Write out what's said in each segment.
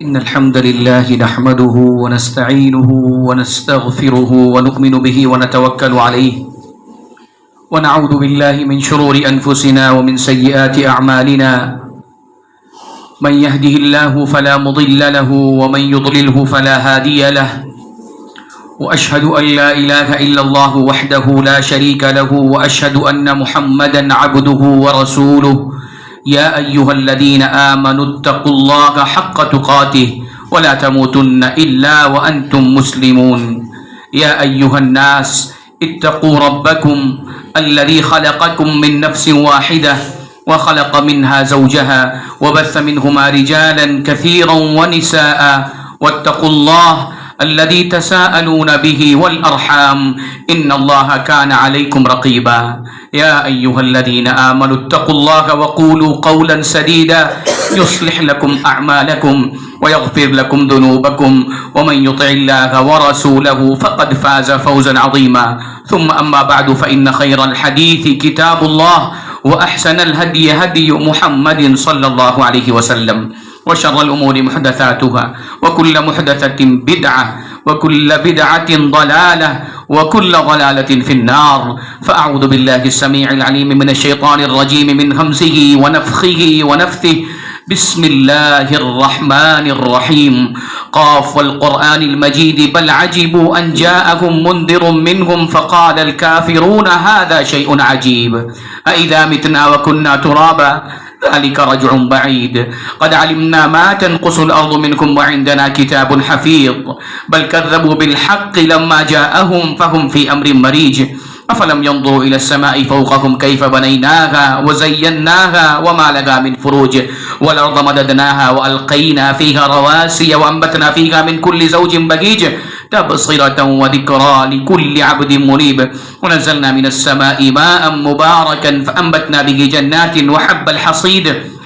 إن الحمد لله نحمده ونستعينه ونستغفره ونؤمن به ونتوكل عليه ونعوذ بالله من شرور أنفسنا ومن سيئات أعمالنا من يهده الله فلا مضل له ومن يضلله فلا هادي له وأشهد أن لا إله إلا الله وحده لا شريك له وأشهد أن محمدا عبده ورسوله يا أيها الذين آمنوا اتقوا الله حق تقاته ولا تموتن إلا وأنتم مسلمون يا أيها الناس اتقوا ربكم الذي خلقكم من نفس واحدة وخلق منها زوجها وبث منهما رجالا كثيرا ونساء واتقوا الله الذي تساءلون به والأرحام إن الله كان عليكم رقيبا يا أيها الذين آمنوا اتقوا الله وقولوا قولا سديدا يصلح لكم أعمالكم ويغفر لكم ذنوبكم ومن يطع الله ورسوله فقد فاز فوزا عظيما ثم أما بعد فإن خير الحديث كتاب الله وأحسن الهدي هدي محمد صلى الله عليه وسلم وشر الأمور محدثاتها وكل محدثة بدعة وكل بدعة ضلالة وكل ضلالة في النار فأعوذ بالله السميع العليم من الشيطان الرجيم من همزه ونفخه ونفثه بسم الله الرحمن الرحيم قاف والقرآن المجيد بل عجبوا أن جاءهم منذر منهم فقال الكافرون هذا شيء عجيب أإذا متنا وكنا ترابا ذلك رجع بعيد قد علمنا ما تنقص الأرض منكم وعندنا كتاب حفيظ بل كذبوا بالحق لما جاءهم فهم في أمر مريج أفلم ينظروا إلى السماء فوقهم كيف بنيناها وزيناها وما لها من فروج والأرض مددناها وألقينا فيها رواسي وأنبتنا فيها من كل زوج بهيج تبصرة وذكرى لكل عبد منيب ونزلنا من السماء ماء مباركا فأنبتنا به جنات وحب الحصيد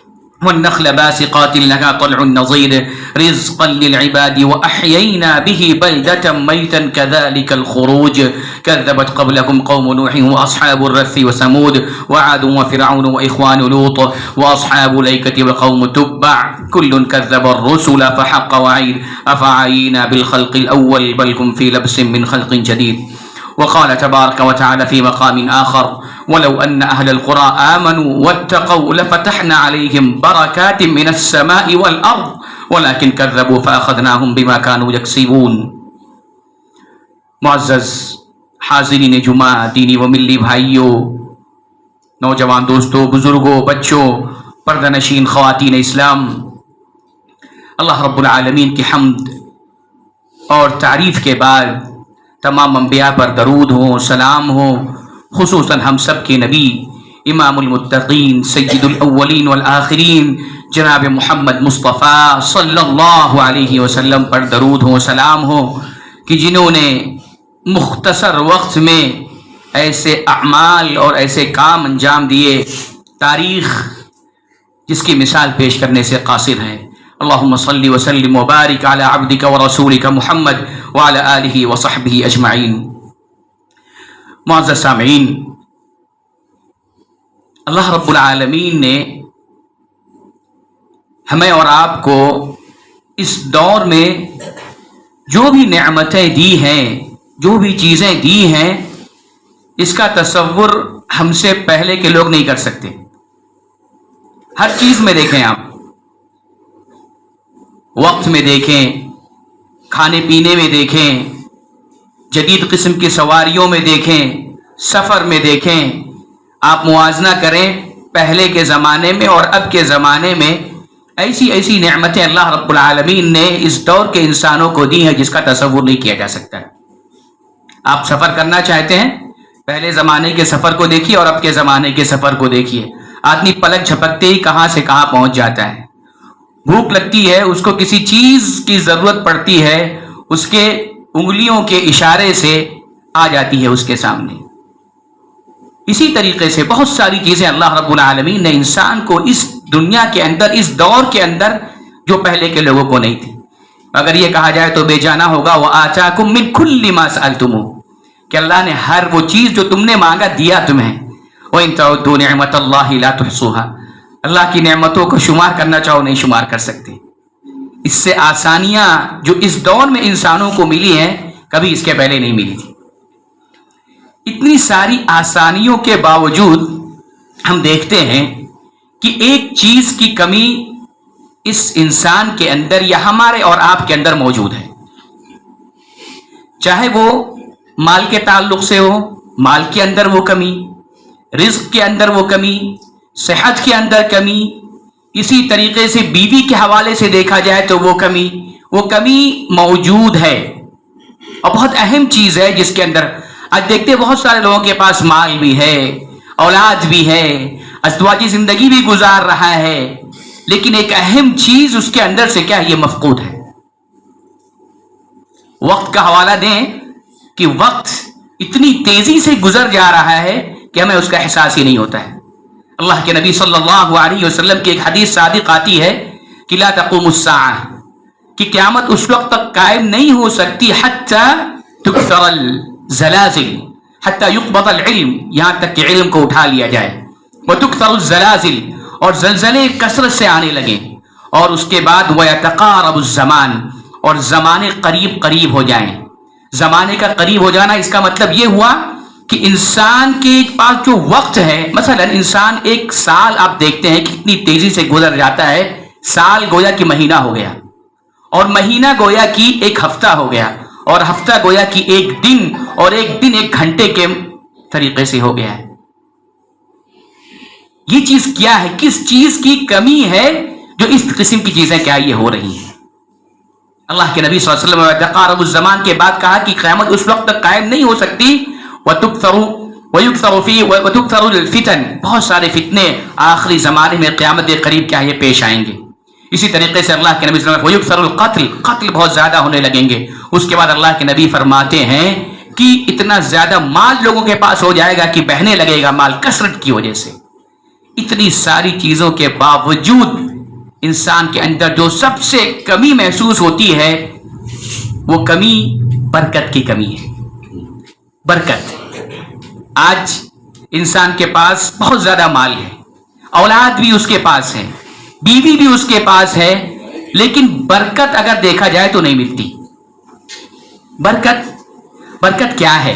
والنخل باسقات لها طلع نضيد رزقا للعباد وأحيينا به بلدة ميتا كذلك الخروج كذبت قبلكم قوم نوح وأصحاب الرث وثمود وعاد وفرعون وإخوان لوط وأصحاب الأيكة وقوم تبع كل كذب الرسل فحق وعيد أفعينا بالخلق الأول بل هم في لبس من خلق جديد وقال تبارك وتعالى في مقام آخر ولو أن أهل القرى آمنوا واتقوا لفتحنا عليهم بركات من السماء والأرض ولكن كذبوا فأخذناهم بما كانوا يكسبون. معزز حاضرین جمعہ، دینی و ملی بھائیوں، نوجوان دوستوں، بزرگوں، بچوں، پردہ نشین خواتین اسلام، اللہ رب العالمین کی حمد اور تعریف کے بعد تمام انبیاء پر درود ہو، سلام ہو، خصوصاً ہم سب کے نبی امام المتقین سید الاولین والآخرین جناب محمد مصطفیٰ صلی اللہ علیہ وسلم پر درود ہو، سلام ہو، کہ جنہوں نے مختصر وقت میں ایسے اعمال اور ایسے کام انجام دیے، تاریخ جس کی مثال پیش کرنے سے قاصر ہے. اللہم صلی وسلم وبارک علی عبدک ورسولک محمد وعلی آلہ وصحبہ اجمعین. معزز سامعین، اللہ رب العالمین نے ہمیں اور آپ کو اس دور میں جو بھی نعمتیں دی ہیں، جو بھی چیزیں دی ہیں، اس کا تصور ہم سے پہلے کے لوگ نہیں کر سکتے. ہر چیز میں دیکھیں، آپ وقت میں دیکھیں، کھانے پینے میں دیکھیں، جدید قسم کی سواریوں میں دیکھیں، سفر میں دیکھیں، آپ موازنہ کریں پہلے کے زمانے میں اور اب کے زمانے میں. ایسی ایسی نعمتیں اللہ رب العالمین نے اس دور کے انسانوں کو دی ہیں جس کا تصور نہیں کیا جا سکتا ہے. آپ سفر کرنا چاہتے ہیں، پہلے زمانے کے سفر کو دیکھیے اور اب کے زمانے کے سفر کو دیکھیے. آدمی پلک جھپکتے ہی کہاں سے کہاں پہنچ جاتا ہے. بھوک لگتی ہے، اس کو کسی چیز کی ضرورت پڑتی ہے، اس کے انگلیوں کے اشارے سے آ جاتی ہے اس کے سامنے. اسی طریقے سے بہت ساری چیزیں اللہ رب العالمین نے انسان کو اس دنیا کے اندر، اس دور کے اندر، جو پہلے کے لوگوں کو نہیں تھی. اگر یہ کہا جائے تو بے جانا ہوگا وَآتَاكُم مِّن كُلِّ مَا سَأَلْتُمُوهُ، کہ اللہ نے ہر وہ چیز جو تم نے مانگا دیا تمہیں. وَإِن تَعُدُّوا نِعْمَتَ اللَّهِ لَا تُحْصُوهَا، اللہ کی نعمتوں کو شمار کرنا چاہو نہیں شمار کر سکتے. اس سے آسانیاں جو اس دور میں انسانوں کو ملی ہیں کبھی اس کے پہلے نہیں ملی تھی. اتنی ساری آسانیوں کے باوجود ہم دیکھتے ہیں کہ ایک چیز کی کمی اس انسان کے اندر یا ہمارے اور آپ کے اندر موجود ہے. چاہے وہ مال کے تعلق سے ہو، مال کے اندر وہ کمی، رزق کے اندر وہ کمی، صحت کے اندر کمی، اسی طریقے سے بیوی کے حوالے سے دیکھا جائے تو وہ کمی موجود ہے. اور بہت اہم چیز ہے جس کے اندر آج دیکھتے بہت سارے لوگوں کے پاس مال بھی ہے، اولاد بھی ہے، ازدواجی زندگی بھی گزار رہا ہے، لیکن ایک اہم چیز اس کے اندر سے کیا یہ مفقود ہے. وقت کا حوالہ دیں کہ وقت اتنی تیزی سے گزر جا رہا ہے کہ ہمیں اس کا احساس ہی نہیں ہوتا ہے. اللہ کے نبی صلی اللہ علیہ وسلم کی ایک حدیث صادق آتی ہے کہ لا تقوم الساعہ، کہ قیامت اس وقت تک قائم نہیں ہو سکتی حتی تکثر الزلازل، حتی یقبض العلم، یہاں تک کہ علم کو اٹھا لیا جائے، وتکثر الزلازل، اور زلزلے کثرت سے آنے لگیں، اور اس کے بعد ویتقارب الزمان، اور زمانے قریب قریب ہو جائیں. زمانے کا قریب ہو جانا اس کا مطلب یہ ہوا کہ انسان کے پاس جو وقت ہے، مثلا انسان ایک سال آپ دیکھتے ہیں کتنی تیزی سے گزر جاتا ہے. سال گویا کہ مہینہ ہو گیا، اور مہینہ گویا کی ایک ہفتہ ہو گیا، اور ہفتہ گویا کی ایک دن، اور ایک دن ایک گھنٹے کے طریقے سے ہو گیا ہے. یہ چیز کیا ہے؟ کس چیز کی کمی ہے جو اس قسم کی چیزیں کیا یہ ہو رہی ہیں؟ اللہ کے نبی صلی اللہ علیہ وسلم تقارب الزمان کے بعد کہا کہ قیامت اس وقت تک قائم نہیں ہو سکتی، وَتُكْثَرُ الْفِتَنِ، بہت سارے فتنے آخری زمانے میں قیامت کے قریب کیا یہ پیش آئیں گے. اسی طریقے سے اللہ کے نبی صلی اللہ علیہ وسلم وَيُكْثَرُ الْقَتْلِ، قتل بہت زیادہ ہونے لگیں گے. اس کے بعد اللہ کے نبی فرماتے ہیں کہ اتنا زیادہ مال لوگوں کے پاس ہو جائے گا کہ بہنے لگے گا مال کثرت کی وجہ سے. اتنی ساری چیزوں کے باوجود انسان کے اندر جو سب سے کمی محسوس ہوتی ہے وہ کمی برکت کی کمی ہے. برکت. آج انسان کے پاس بہت زیادہ مال ہے، اولاد بھی اس کے پاس ہے، بیوی بھی اس کے پاس ہے، لیکن برکت اگر دیکھا جائے تو نہیں ملتی. برکت کیا ہے؟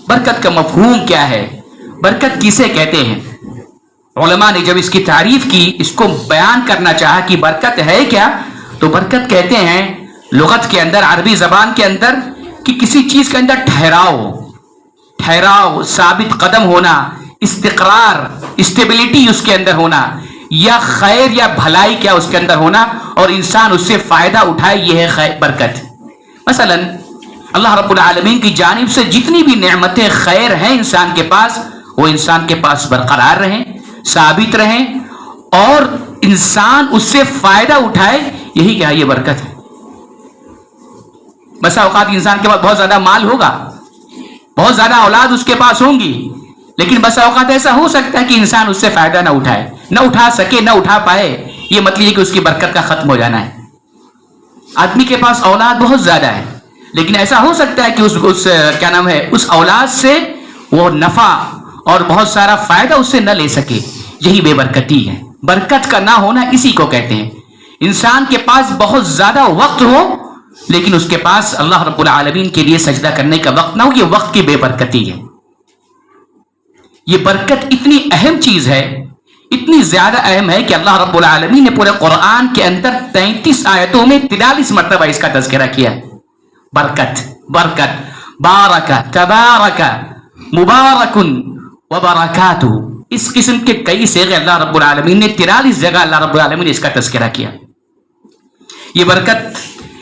برکت کا مفہوم کیا ہے؟ برکت کسے کہتے ہیں؟ علماء نے جب اس کی تعریف کی، اس کو بیان کرنا چاہا کہ برکت ہے کیا، تو برکت کہتے ہیں لغت کے اندر، عربی زبان کے اندر، کہ کسی چیز کے اندر ٹھہراؤ، ثابت قدم ہونا، استقرار، اسٹیبلٹی اس کے اندر ہونا، یا خیر یا بھلائی کیا اس کے اندر ہونا، اور انسان اس سے فائدہ اٹھائے، یہ ہے برکت. مثلا اللہ رب العالمین کی جانب سے جتنی بھی نعمتیں خیر ہیں انسان کے پاس، وہ انسان کے پاس برقرار رہیں، ثابت رہیں، اور انسان اس سے فائدہ اٹھائے، یہی کیا یہ برکت ہے. بسا اوقات انسان کے پاس بہت زیادہ مال ہوگا، بہت زیادہ اولاد اس کے پاس ہوں گی، لیکن بسا اوقات ایسا ہو سکتا ہے کہ انسان اس سے فائدہ نہ اٹھائے، نہ اٹھا سکے، نہ اٹھا پائے. یہ مطلب یہ کہ اس کی برکت کا ختم ہو جانا ہے. آدمی کے پاس اولاد بہت زیادہ ہے، لیکن ایسا ہو سکتا ہے کہ اس اولاد سے وہ نفع اور بہت سارا فائدہ اس سے نہ لے سکے. یہی بے برکتی ہے. برکت کا نہ ہونا اسی کو کہتے ہیں. انسان کے پاس بہت زیادہ وقت ہو لیکن اس کے پاس اللہ رب العالمین کے لیے سجدہ کرنے کا وقت نہ ہو، یہ وقت کی بے برکتی ہے. یہ برکت اتنی اہم چیز ہے، اتنی زیادہ اہم ہے کہ اللہ رب العالمین نے پورے قرآن کے اندر 33 آیتوں میں 43 مرتبہ اس کا تذکرہ کیا ہے. برکت، بارک، تبارک، مبارکن وبرکاتہ، اس قسم کے کئی صیغے اللہ رب العالمین نے 43 جگہ اللہ رب العالمین نے اس کا تذکرہ کیا. یہ برکت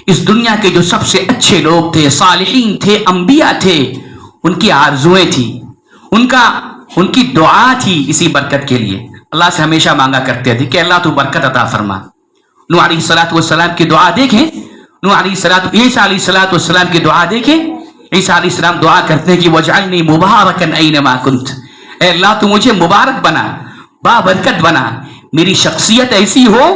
اس دنیا کے جو سب سے اچھے لوگ تھے، صالحین تھے، انبیاء تھے، ان کی آرزویں تھی، ان کی دعا تھی. اسی برکت کے لیے اللہ سے ہمیشہ مانگا کرتے تھے کہ اللہ تو برکت عطا فرما. نوح علیہ الصلوۃ والسلام کی دعا دیکھیں، عیسیٰ علیہ الصلوۃ والسلام کی دعا دیکھیں. عیسیٰ علیہ السلام دعا کرتے ہیں کہ وجعلنی مبارکا اینما کنت، اے اللہ تو مجھے مبارک بنا، بابرکت بنا، میری شخصیت ایسی ہو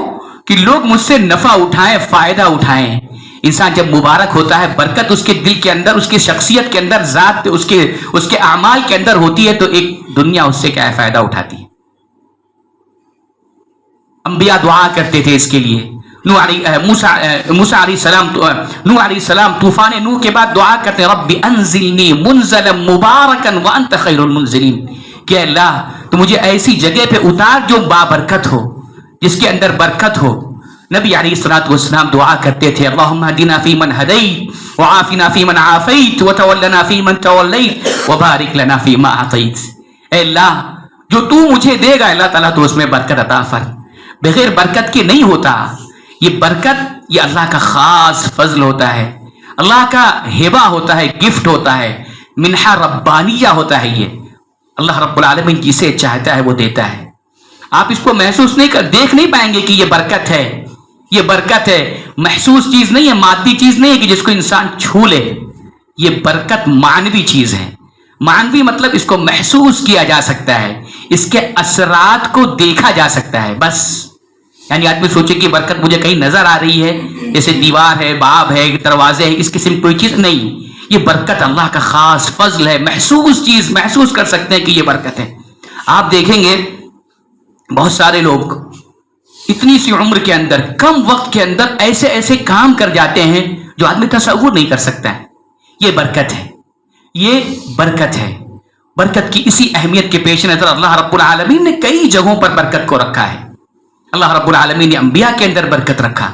کہ لوگ مجھ سے نفع اٹھائیں، فائدہ اٹھائیں. انسان جب مبارک ہوتا ہے، برکت اس کے دل کے اندر، اس کی شخصیت کے اندر، ذات اس کے اعمال کے اندر ہوتی ہے، تو ایک دنیا اس سے کیا ہے فائدہ اٹھاتی ہے. انبیاء دعا کرتے تھے اس کے لیے. موسیٰ علیہ السلام طوفان نوح کے بعد دعا کرتے ہیں رب انزلنی منزلا مبارکا وانت خیر المنزلین، کہ اللہ تو مجھے ایسی جگہ پہ اتار جو بابرکت ہو، جس کے اندر برکت ہو۔ نبی علیہ الصلوۃ والسلام دعا کرتے تھے اللہم اہدنا فیمن ہدیت وعافنا فیمن عافیت وتولنا فیمن تولیت وبارک لنا فیما اعطیت۔ اے اللہ جو تو مجھے دے گا اللہ تعالیٰ تو اس میں برکت عطا فرما، بغیر برکت کے نہیں ہوتا۔ یہ برکت یہ اللہ کا خاص فضل ہوتا ہے، اللہ کا ہبہ ہوتا ہے، گفٹ ہوتا ہے، منحہ ربانیہ ہوتا ہے۔ یہ اللہ رب العالمین جسے چاہتا ہے وہ دیتا ہے۔ آپ اس کو محسوس دیکھ نہیں پائیں گے کہ یہ برکت ہے، یہ برکت ہے، محسوس چیز نہیں ہے، مادی چیز نہیں ہے کہ جس کو انسان چھو لے۔ یہ برکت معنوی چیز ہے۔ معنوی مطلب اس کو محسوس کیا جا سکتا ہے، اس کے اثرات کو دیکھا جا سکتا ہے، بس۔ یعنی آدمی سوچے کہ برکت مجھے کہیں نظر آ رہی ہے، جیسے دیوار ہے، باب ہے، دروازے ہے، اس قسم کوئی چیز نہیں۔ یہ برکت اللہ کا خاص فضل ہے، محسوس چیز محسوس کر سکتے ہیں کہ یہ برکت ہے۔ آپ دیکھیں گے بہت سارے لوگ اتنی سی عمر کے اندر، کم وقت کے اندر ایسے ایسے کام کر جاتے ہیں جو آدمی تصور نہیں کر سکتا ہے۔ یہ برکت ہے، یہ برکت ہے۔ برکت کی اسی اہمیت کے پیش نظر اللہ رب العالمین نے کئی جگہوں پر برکت کو رکھا ہے۔ اللہ رب العالمین نے انبیاء کے اندر برکت رکھا،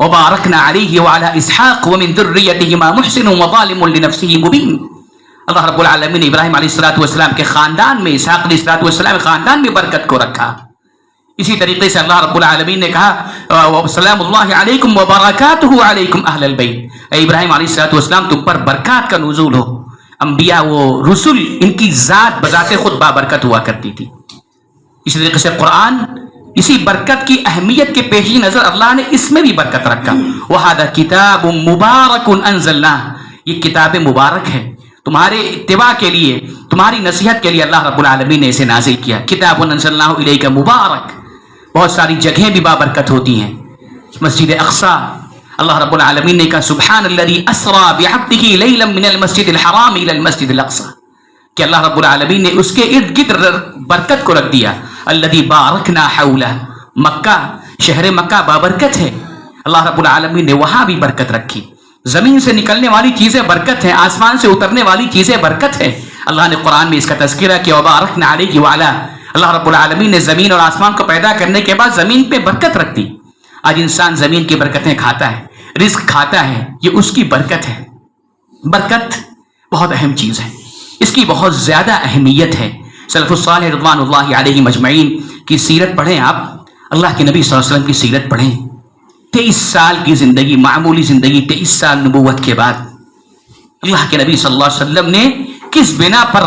وبارکنا علیہ وعلی اسحاق ومن ذریتہما محسن وظالم لنفسہ مبین۔ اللہ رب العالمین نے ابراہیم علیہ السلام کے خاندان میں، اسحاق علیہ السلام کے خاندان میں برکت کو رکھا۔ اسی طریقے سے اللہ رب العالمین نے کہا سلام اللہ علیکم وبرکاتہ علیکم اہل البیت، اے ابراہیم علیہ السلام تم پر برکات کا نزول ہو۔ انبیاء و رسول ان کی ذات بذات خود بابرکت ہوا کرتی تھی۔ اسی طریقے سے قرآن اسی برکت کی اہمیت کے پیش نظر اللہ نے اس میں بھی برکت رکھا۔ وَهَذَا كِتَابٌ مُبَارَكٌ أَنزَلْنَاهُ، یہ کتاب مبارک ہے، تمہارے اتباع کے لیے، تمہاری نصیحت کے لیے اللہ رب العالمین نے اسے نازل کیا۔ کتاب انزلناہ الیک مبارک، بہت ساری جگہیں بھی بابرکت ہوتی ہیں۔ مسجد اقصی، اللہ رب العالمین نے کہا سبحان الذی اسری بعبدہ لیلا من المسجد الحرام الی المسجد الاقصی، کہ اللہ رب العالمین نے اس کے ارد گرد برکت کو رکھ دیا۔ الذی بارکنا حولہ، مکہ، شہر مکہ بابرکت ہے، اللہ رب العالمین نے وہاں بھی برکت رکھی۔ زمین سے نکلنے والی چیزیں برکت ہیں، آسمان سے اترنے والی چیزیں برکت ہیں۔ اللہ نے قرآن میں اس کا تذکرہ کیا وبارکنا علیہ وعلی، اللہ رب العالمین نے زمین اور آسمان کو پیدا کرنے کے بعد زمین پہ برکت رکھ دی۔ آج انسان زمین کی برکتیں کھاتا ہے، رزق کھاتا ہے، یہ اس کی برکت ہے۔ برکت بہت اہم چیز ہے، اس کی بہت زیادہ اہمیت ہے۔ سلف الصالح رضوان اللہ علیہ مجمعین کی سیرت پڑھیں، آپ اللہ کے نبی صلی اللہ علیہ وسلم کی سیرت پڑھیں۔ 23 سال کی زندگی، معمولی زندگی، 23 سال نبوت کے بعد اللہ کے نبی صلی اللہ علیہ وسلم نے کس بنا پر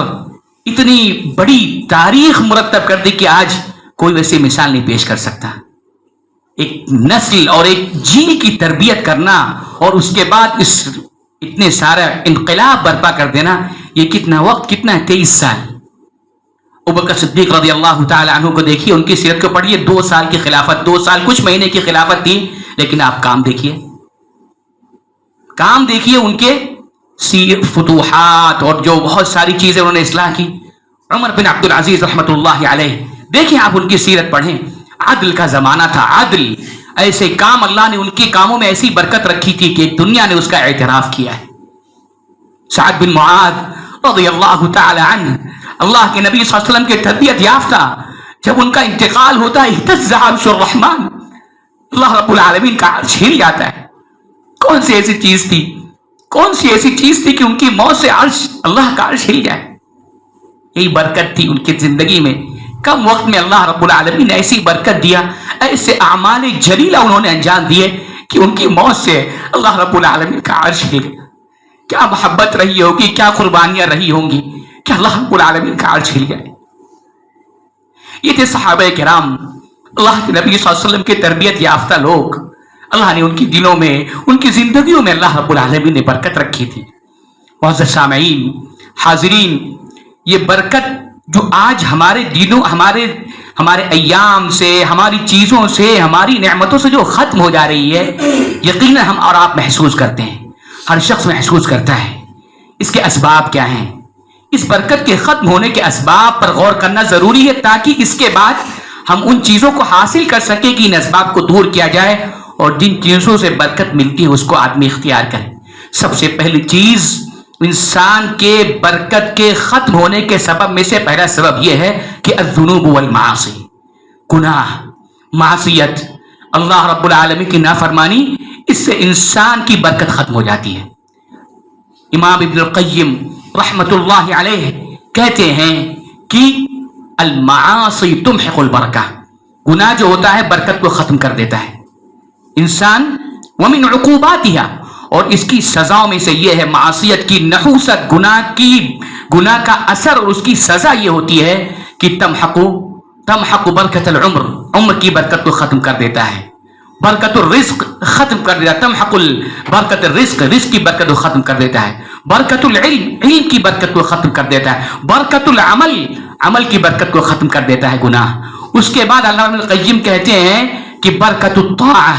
اتنی بڑی تاریخ مرتب کر دی کہ آج کوئی ویسی مثال نہیں پیش کر سکتا۔ ایک نسل اور ایک جیل کی تربیت کرنا اور اس کے بعد اس اتنے سارا انقلاب برپا کر دینا، یہ کتنا وقت، کتنا ہے؟ 23 سال۔ ابوبکر صدیق رضی اللہ تعالی عنہ کو دیکھیے، ان کی سیرت کو پڑھیے، 2 سال کی خلافت، 2 سال کچھ مہینے کی خلافت تھی، لیکن آپ کام دیکھیے، کام دیکھیے ان کے فتوحات اور جو بہت ساری چیزیں انہوں نے اصلاح کی۔ عمر بن عبد العزیز رحمۃ اللہ علیہ، دیکھیں آپ ان کی سیرت پڑھیں، عدل کا زمانہ تھا، عدل، ایسے کام اللہ نے ان کے کاموں میں ایسی برکت رکھی تھی کہ دنیا نے اس کا اعتراف کیا ہے۔ سعد بن معاذ رضی اللہ تعالی عنہ، اللہ کے نبی صلی اللہ علیہ وسلم کے تربیت یافتہ، جب ان کا انتقال ہوتا ہے اہتز عرش الرحمن، اللہ رب العالمین کا عرش ہل جاتا ہے۔ کون سی ایسی چیز تھی، کون سی ایسی چیز تھی کہ ان کی موت سے عرش، اللہ کا عرش ہل جائے؟ یہی برکت تھی ان کی زندگی میں۔ کم وقت میں اللہ رب العالمین نے ایسی برکت دیا، ایسے اعمال جلیلہ انہوں نے انجام دیے کہ ان کی موت سے اللہ رب العالمین کا عرش ہل گیا۔ کیا محبت رہی ہوگی، کیا قربانیاں رہی ہوں گی کہ اللہ رب العالمین کا عرش ہل گیا۔ یہ تھے صحابہ کرام، اللہ کے نبی صلی اللہ علیہ وسلم کے تربیت یافتہ لوگ۔ اللہ نے ان کی دلوں میں، ان کی زندگیوں میں اللہ رب العالمین نے برکت رکھی تھی۔ معزز سامعین، حاضرین، یہ برکت جو آج ہمارے دینوں، ہمارے ایام سے، ہماری چیزوں سے، ہماری نعمتوں سے جو ختم ہو جا رہی ہے، یقیناً ہم اور آپ محسوس کرتے ہیں، ہر شخص محسوس کرتا ہے۔ اس کے اسباب کیا ہیں؟ اس برکت کے ختم ہونے کے اسباب پر غور کرنا ضروری ہے، تاکہ اس کے بعد ہم ان چیزوں کو حاصل کر سکیں کہ ان اسباب کو دور کیا جائے اور جن چیزوں سے برکت ملتی ہے اس کو آدمی اختیار کرے. سب سے پہلی چیز انسان کے برکت کے ختم ہونے کے سبب میں سے پہلا سبب یہ ہے کہ الذنوب والمعاصی، گناہ، معصیت، اللہ رب العالمین کی نافرمانی، اس سے انسان کی برکت ختم ہو جاتی ہے. امام ابن القیم رحمت اللہ علیہ کہتے ہیں کہ المعاصی تمحق البرکہ، گناہ جو ہوتا ہے برکت کو ختم کر دیتا ہے. انسان ومن عقوباتها، اور اس کی سزاؤں میں سے یہ ہے معصیت کی نحوست، گناہ کا اثر اور اس کی سزا یہ ہوتی ہے کہ تمحق برکت العمر، عمر کی برکت کو ختم کر دیتا ہے. برکت الرزق ختم کر دیتا ہے، تمحق برکت الرزق، رزق کی برکت کو ختم کر دیتا ہے. برکت العلم، علم کی برکت کو ختم کر دیتا ہے. برکت العمل، عمل کی برکت کو ختم کر دیتا ہے گناہ. اس کے بعد علامہ ابن القیم کہتے ہیں کہ برکت الطاعہ،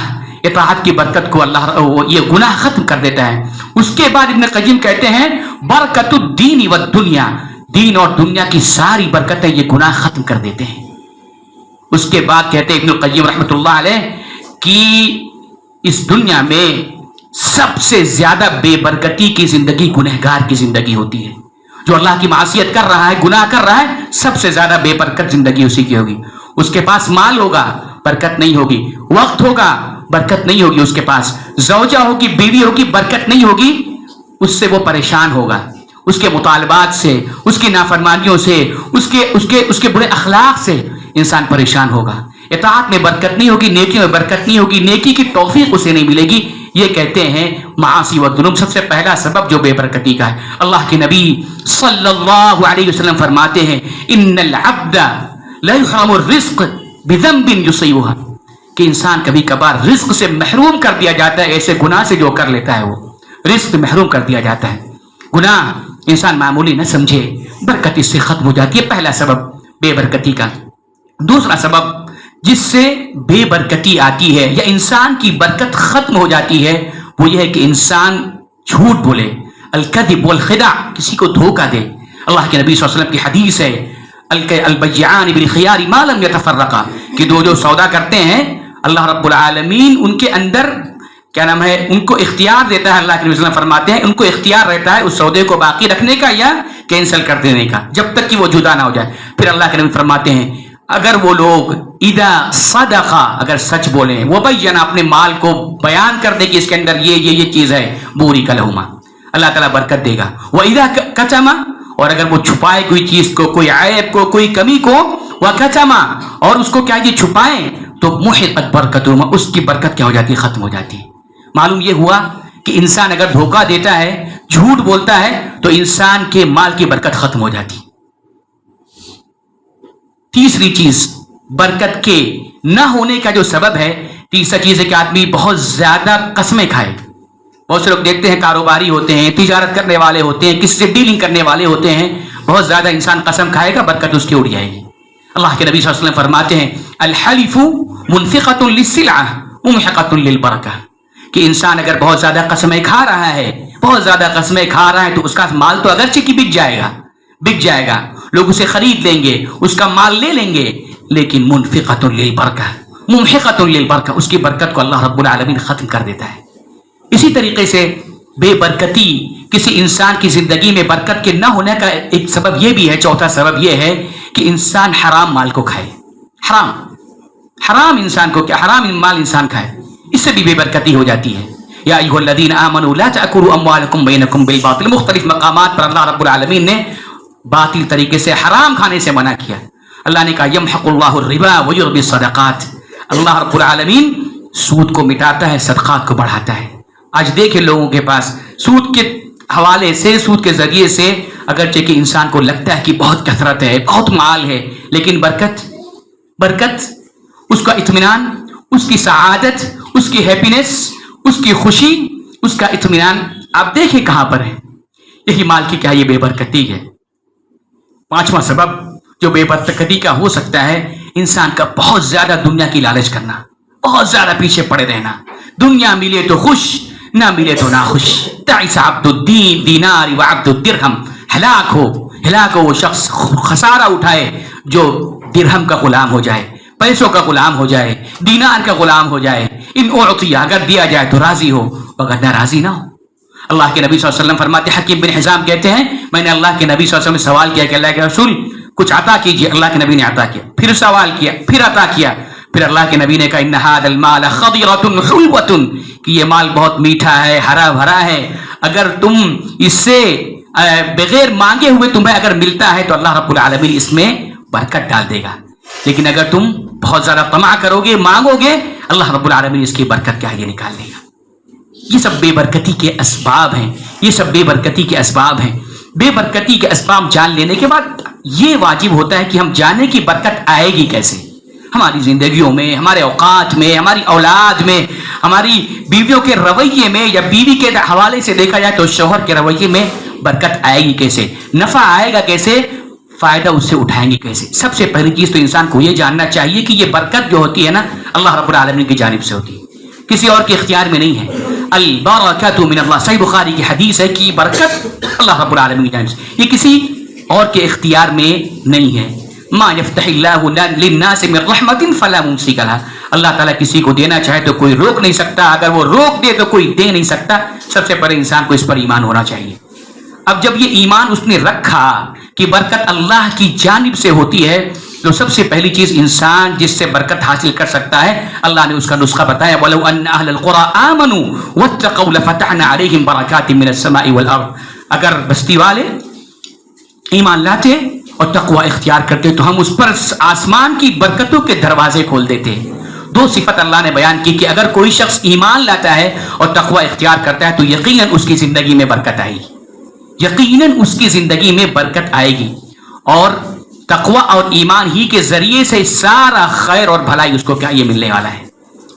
اطاعت کی برکت کو یہ گناہ ختم کر دیتا ہے. اس کے بعد ابن قیم کہتے ہیں برکت الدین والدنیا، دین اور دنیا کی ساری برکتیں یہ گناہ ختم کر دیتے ہیں. اس کے بعد کہتے ہیں ابن القیم رحمۃ اللہ علیہ کہ اس دنیا میں سب سے زیادہ بے برکتی کی زندگی گنہگار کی زندگی ہوتی ہے. جو اللہ کی معصیت کر رہا ہے، گناہ کر رہا ہے، سب سے زیادہ بے برکت زندگی اسی کی ہوگی. اس کے پاس مال ہوگا، برکت نہیں ہوگی. وقت ہوگا، برکت نہیں ہوگی. اس کے پاس زوجہ ہوگی، بیوی ہوگی، برکت نہیں ہوگی. اس سے وہ پریشان ہوگا، اس کے مطالبات سے، اس کی نافرمانیوں سے، اس کے برے اخلاق سے انسان پریشان ہوگا. اطاعت میں برکت نہیں ہوگی، نیکی میں برکت نہیں ہوگی، نیکی کی توفیق اسے نہیں ملے گی. یہ کہتے ہیں معاصی و ذنوب سب سے پہلا سبب جو بے برکتی کا ہے. اللہ کے نبی صلی اللہ علیہ وسلم فرماتے ہیں ان العبد لا يحرم الرزق بذنب يصيبها، کہ انسان کبھی کبھار رزق سے محروم کر دیا جاتا ہے ایسے گناہ سے جو کر لیتا ہے. وہ رزق محروم کر دیا جاتا ہے. گناہ انسان معمولی نہ سمجھے، برکت اس سے ختم ہو جاتی ہے. پہلا سبب بے برکتی کا. دوسرا سبب جس سے بے برکتی آتی ہے یا انسان کی برکت ختم ہو جاتی ہے وہ یہ ہے کہ انسان جھوٹ بولے، الکذب والخداع، کسی کو دھوکہ دے. اللہ کے نبی صلی اللہ علیہ وسلم کی حدیث ہے البیعان بالخیار ما لم یتفرقا، کہ دو جو سودا کرتے ہیں اللہ رب العالمین ان کے اندر کیا نام ہے ان کو اختیار دیتا ہے. اللہ کے نبی صلی اللہ علیہ وسلم فرماتے ہیں ان کو اختیار رہتا ہے اس سودے کو باقی رکھنے کا یا کینسل کر دینے کا، جب تک کہ وہ جدا نہ ہو جائے. پھر اللہ کے نبی فرماتے ہیں اگر وہ لوگ اذا صدقا، اگر سچ بولیں، وہ بینا، اپنے مال کو بیان کر دے کہ اس کے اندر یہ چیز ہے، بورک لہما، اللہ تعالیٰ برکت دے گا. وَإِذَا كَتَمَ، اور اگر وہ چھپائے کوئی چیز کو، کوئی عیب کو، کوئی کمی کو، وَكَتَمَ، اور اس کو کیا یہ چھپائیں، تو محقت برکتہما، اس کی برکت کیا ہو جاتی ہے، ختم ہو جاتی ہے. معلوم یہ ہوا کہ انسان اگر دھوکہ دیتا ہے، جھوٹ بولتا ہے، تو انسان کے مال کی برکت ختم ہو جاتی. تیسری چیز برکت کے نہ ہونے کا جو سبب ہے، تیسرا چیز ہے کہ آدمی بہت زیادہ قسمیں کھائے. بہت سے لوگ دیکھتے ہیں کاروباری ہوتے ہیں، تجارت کرنے والے ہوتے ہیں، کسی سے ڈیلنگ کرنے والے ہوتے ہیں، بہت زیادہ انسان قسم کھائے گا، برکت اس کی اڑ جائے گی. اللہ کے نبی صلی اللہ علیہ وسلم فرماتے ہیں الحلف منفقۃ للسلعہ ممحقۃ للبرکہ، کہ انسان اگر بہت زیادہ قسمیں کھا رہا ہے، بہت زیادہ قسمیں کھا رہا ہے، تو اس کا مال تو اگرچہ کہ بک جائے گا، لوگ اسے خرید لیں گے، اس کا مال لے لیں گے، لیکن منفقۃ للبرکہ، ممحقۃ للبرکہ، اس کی برکت کو اللہ رب العالمین ختم کر دیتا ہے. اسی طریقے سے بے برکتی کسی انسان کی زندگی میں برکت کے نہ ہونے کا ایک سبب یہ بھی ہے، چوتھا سبب یہ ہے کہ انسان حرام مال کو کھائے. حرام انسان کو کیا، حرام مال انسان کھائے، اس سے بھی بے برکتی ہو جاتی ہے. یا ایھا الذین آمنوا لا تأکلوا اموالکم بینکم بالباطل، مختلف مقامات پر اللہ رب العالمین نے باطل طریقے سے حرام کھانے سے منع کیا. اللہ نے کہا یمحق اللہ الربا ویربی الصدقات، اللہ رب العالمین سود کو مٹاتا ہے، صدقات کو بڑھاتا ہے. آج دیکھیں لوگوں کے پاس سود کے حوالے سے، سود کے ذریعے سے اگرچہ کہ انسان کو لگتا ہے کہ بہت کثرت ہے، بہت مال ہے، لیکن برکت، اس کا اطمینان، اس کی سعادت، اس کی ہیپینس، اس کی خوشی، اس کا اطمینان آپ دیکھیں کہاں پر ہے. یہی مال کی کیا یہ بے برکتی ہے. پانچواں سبب جو بے برکتی کا ہو سکتا ہے، انسان کا بہت زیادہ دنیا کی لالچ کرنا، بہت زیادہ پیچھے پڑے رہنا. دنیا ملے تو خوش، نہ ملے تو ناخوش. تعس عبد الدین دینار وعبد الدرہم، ہلاک ہو وہ شخص، خسارہ اٹھائے جو درہم کا غلام ہو جائے. پیسوں کا غلام ہو جائے, دینار کا غلام ہو جائے, ان اعطیا اگر دیا جائے تو راضی ہو, اگر ناراضی نہ ہو. اللہ کے نبی صلی اللہ علیہ وسلم فرماتے ہیں, حکیم بن حزام کہتے ہیں میں نے اللہ کے نبی صلی اللہ علیہ وسلم سے سوال کیا کہ اللہ کے رسول کچھ عطا کیجیے. اللہ کے نبی نے عطا کیا, پھر سوال کیا, پھر عطا کیا, پھر اللہ کے نبی نے کہا ان ھذا المال خضرۃ حلوۃ, کہ یہ مال بہت میٹھا ہے, ہرا بھرا ہے, اگر تم اس سے بغیر مانگے ہوئے تمہیں اگر ملتا ہے تو اللہ رب العالمین اس میں برکت ڈال دے گا, لیکن اگر تم بہت زیادہ طمع کرو گے, مانگو گے, اللہ رب العالمین اس کی برکت کیا ہے یہ نکال لے گا. یہ سب بے برکتی کے اسباب ہیں, یہ سب بے برکتی کے اسباب ہیں. بے برکتی کے اسباب جان لینے کے بعد یہ واجب ہوتا ہے کہ ہم جانیں کہ برکت آئے گی کیسے. ہماری زندگیوں میں, ہمارے اوقات میں, ہماری اولاد میں, ہماری بیویوں کے رویے میں, یا بیوی کے حوالے سے دیکھا جائے تو شوہر کے رویے میں برکت آئے گی کیسے, نفع آئے گا کیسے, فائدہ اس سے اٹھائیں گے کیسے. سب سے پہلی چیز تو انسان کو یہ جاننا چاہیے کہ یہ برکت جو ہوتی ہے نا اللہ رب العالمین کی جانب سے ہوتی ہے, کسی اور کے اختیار میں نہیں ہے. البرکۃ من اللہ, صحیح بخاری کی حدیث ہے کہ برکت اللہ رب العالمین کی جانب سے, یہ کسی اور کے اختیار میں نہیں ہے. ما یفتح اللہ للناس من رحمت فلا ممسک لها, اللہ تعالیٰ کسی کو دینا چاہے تو کوئی روک نہیں سکتا, اگر وہ روک دے تو کوئی دے نہیں سکتا. سب سے پہلے انسان کو اس پر ایمان ہونا چاہیے. اب جب یہ ایمان اس نے رکھا کہ برکت اللہ کی جانب سے ہوتی ہے, تو سب سے پہلی چیز انسان جس سے برکت حاصل کر سکتا ہے, اللہ نے اس کا نسخہ بتایا, وَلَوْ أَنَّ أَهْلَ الْقُرَىٰ آمَنُوا وَاتَّقَوْا لَفَتَحْنَا عَلَيْهِمْ بَرَكَاتٍ مِّنَ السَّمَاءِ وَالْأَرْضِ, اگر بستی والے ایمان لاتے اور تقوی اختیار کرتے تو ہم اس پر آسمان کی برکتوں کے دروازے کھول دیتے. دو صفت اللہ نے بیان کی کہ اگر کوئی شخص ایمان لاتا ہے اور تقوی اختیار کرتا ہے تو یقیناً اس کی زندگی میں برکت آئے گی, یقیناً اس کی زندگی میں برکت آئے گی, اور تقوی اور ایمان ہی کے ذریعے سے سارا خیر اور بھلائی اس کو کیا یہ ملنے والا ہے.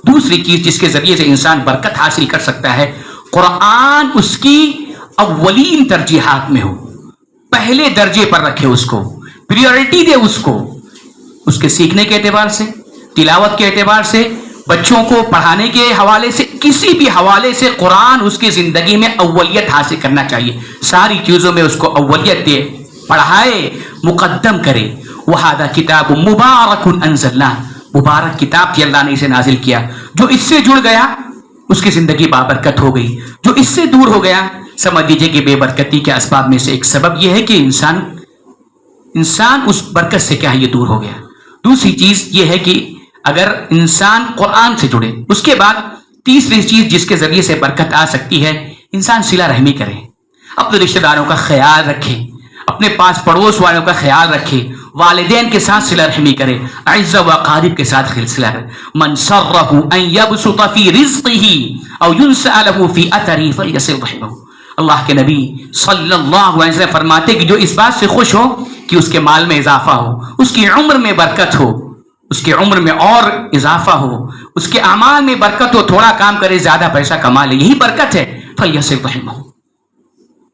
دوسری چیز جس کے ذریعے سے انسان برکت حاصل کر سکتا ہے, قرآن اس کی اولین ترجیحات میں ہو, پہلے درجے پر رکھے, اس کو پریورٹی دے, اس کو اس کے سیکھنے کے اعتبار سے, تلاوت کے اعتبار سے, بچوں کو پڑھانے کے حوالے سے, کسی بھی حوالے سے قرآن اس کی زندگی میں اولیت حاصل کرنا چاہیے. ساری چیزوں میں اس کو اولیت دے, پڑھائے, مقدم کرے. وَهَذَا كِتَابٌ مُبَارَكٌ أَنزَلْنَاهُ, مبارک کتاب تھی اللہ نے اسے نازل کیا. جو اس سے جڑ گیا اس کی زندگی بابرکت ہو گئی, جو اس سے دور ہو گیا سمجھ لیجیے کہ بے برکتی کے اسباب میں سے ایک سبب یہ ہے کہ انسان اس برکت سے کیا ہے یہ دور ہو گیا. دوسری چیز یہ ہے کہ اگر انسان قرآن سے جڑے, اس کے بعد تیسری چیز جس کے ذریعے سے برکت آ سکتی ہے, انسان صلہ رحمی کرے, اپنے رشتہ داروں کا خیال رکھے, اپنے پاس پڑوس والوں کا خیال رکھے, والدین کے ساتھ صلہ رحمی کرے, اعزا و اقارب کے ساتھ صلہ رحمی. من سرہ ان یبسط فی رزقہ او ینسأ لہ فی اثرہ فلیصل رحمہ. اللہ کے نبی صلی اللہ علیہ وسلم فرماتے کہ جو اس بات سے خوش ہو کہ اس کے مال میں اضافہ ہو, اس کی عمر میں برکت ہو, اس کی عمر میں اور اضافہ ہو, اس کے اعمال میں برکت ہو, تھوڑا کام کرے زیادہ پیسہ کما لے, یہی برکت ہے. فلیصل رحمہ,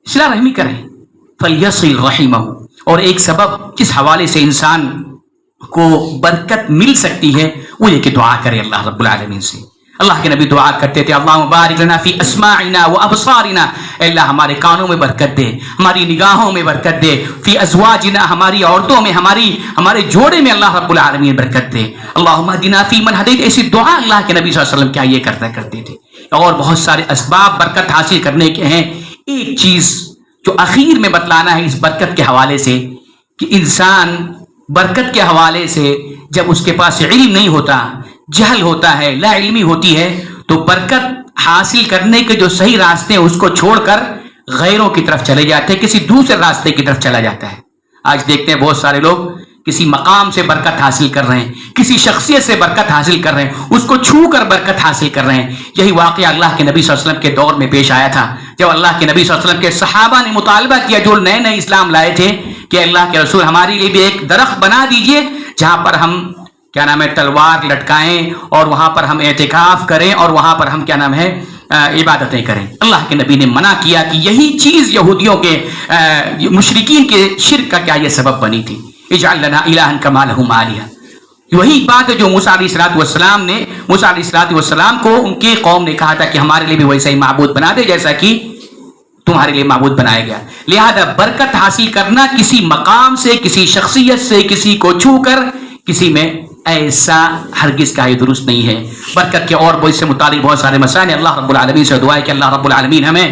صلہ رحمی کریں, فلیصل رحمہ. اور ایک سبب جس حوالے سے انسان کو برکت مل سکتی ہے وہ یہ کہ دعا کرے اللہ رب العالمین سے. اللہ کے نبی دعا کرتے تھے, اللہم بارک لنا فی اسماعنا و ابصارنا, اے اللہ ہمارے کانوں میں برکت دے, ہماری نگاہوں میں برکت دے, فی ازواجنا, ہماری عورتوں میں, ہمارے جوڑے میں اللہ رب العالمین برکت دے. اللہم اہدنا فی من ہدیت, ایسی دعا اللہ کے نبی صلی اللہ علیہ وسلم کیا یہ کرتے تھے. اور بہت سارے اسباب برکت حاصل کرنے کے ہیں. ایک چیز جو اخیر میں بتلانا ہے اس برکت کے حوالے سے, کہ انسان برکت کے حوالے سے جب اس کے پاس علم نہیں ہوتا, جہل ہوتا ہے, لا علمی ہوتی ہے, تو برکت حاصل کرنے کے جو صحیح راستے ہیں اس کو چھوڑ کر غیروں کی طرف چلے جاتے ہیں, کسی دوسرے راستے کی طرف چلا جاتا ہے. آج دیکھتے ہیں بہت سارے لوگ کسی مقام سے برکت حاصل کر رہے ہیں, کسی شخصیت سے برکت حاصل کر رہے ہیں, اس کو چھو کر برکت حاصل کر رہے ہیں. یہی واقعہ اللہ کے نبی صلی اللہ علیہ وسلم کے دور میں پیش آیا تھا, جب اللہ کے نبی صلی اللہ علیہ وسلم کے صحابہ نے مطالبہ کیا, جو نئے نئے اسلام لائے تھے, کہ اللہ کے رسول ہمارے لیے بھی ایک درخت بنا دیجئے جہاں پر ہم تلوار لٹکائیں اور وہاں پر ہم اعتکاف کریں اور وہاں پر ہم عبادتیں کریں. اللہ کے نبی نے منع کیا کہ یہی چیز یہودیوں کے مشرکین کے شرک کا کیا یہ سبب بنی تھی. اجعل لنا الہا کما لہم آلہہ. وہی بات ہے جو موسیٰ علیہ السلام کو ان کی قوم نے کہا تھا کہ ہمارے لیے بھی ویسا ہی معبود بنا دے جیسا کہ تمہارے لیے معبود بنایا گیا. لہذا برکت حاصل کرنا کسی مقام سے, کسی شخصیت سے, کسی کو چھو کر, کسی میں ایسا ہرگز کا یہ درست نہیں ہے. برکت کے اور وہ اس سے متعلق بہت سارے مسائل. اللہ رب العالمین سے دعا ہے کہ اللہ رب العالمین ہمیں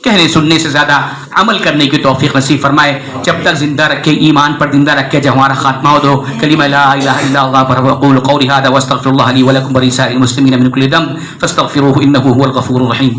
کہنے سننے سے زیادہ عمل کرنے کی توفیق نصیب فرمائے. جب تک زندہ رکھے, ایمان پر زندہ رکھے, جب ہمارا خاتمہ ہو تو کلمہ لا الہ الا اللہ پر اقول قولی ھذا واستغفر اللہ لی ولکم ولسائر المسلمین من کل ذنب فاستغفروہ انہ هو الغفور الرحیم.